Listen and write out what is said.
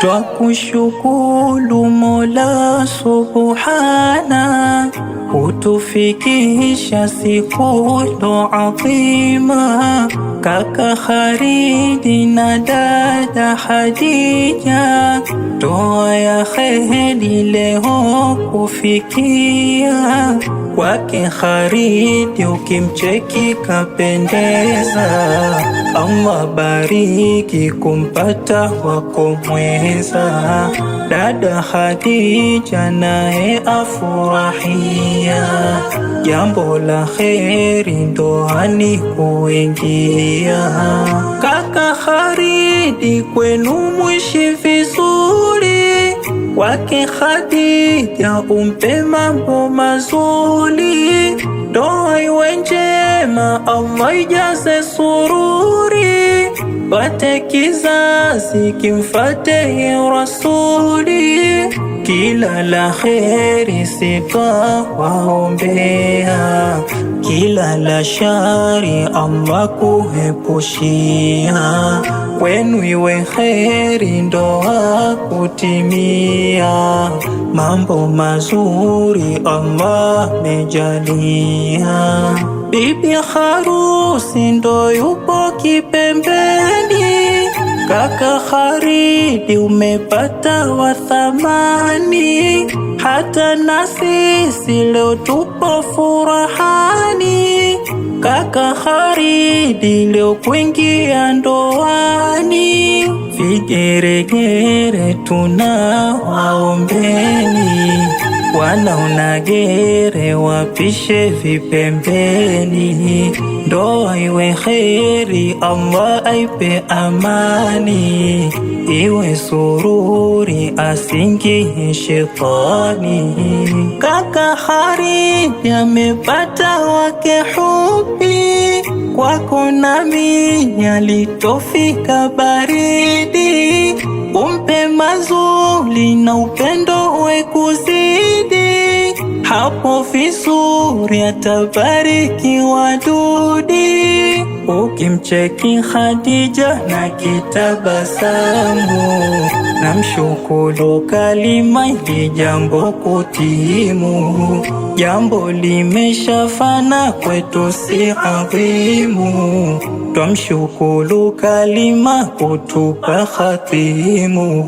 twakushukuru Mola Subhana, kutufikisha siku ndo adhima. Kaka Khalidi na dada Hadija, ndoa ya kheri leo kufikia. Kwake Khalidi ukimcheki kapendeza, Allah bariki kumpata wako mweza. Dada Hadija naye afurahia, jambo la kheri ndoani kuingia. Kaka Khalidi kwenu mwishi vizuri, kwake Khadija umpe mambo mazuri. Ndoa iwe njema, Allah ijaze sururi, pate kizazi kimfate Rasuli. Kila la kheri sitawaombea, kila la shari Allah kuepushia. Kwenu iwe kheri ndoa kutimia, mambo mazuri Allah mejalia. Bibi harusi ndo yupo kipembeni, kaka Khalidi umepata wa thamani. Hata na sisi leo tupo furahani, kaka Khalidi leo kuingia ndoani. Vigeregere tunawaombeni, wanaonagere wapishe vipembeni. Ndoa iwe kheri, Allah aipe amani, iwe sururi asingie shetani. Kaka Khalidi amepata wake hubi, kwako nami yalitofika baridi. Umpe mazuri na upendo we kuzidi, hapo vizuri atabariki wadudi. Ukimcheki Khadija na kitabasamu, namshukuru kalima ili jambo kutimu. Jambo limeshafana kwetu si adhimu, twamshukuru kalima kutupa khatimu.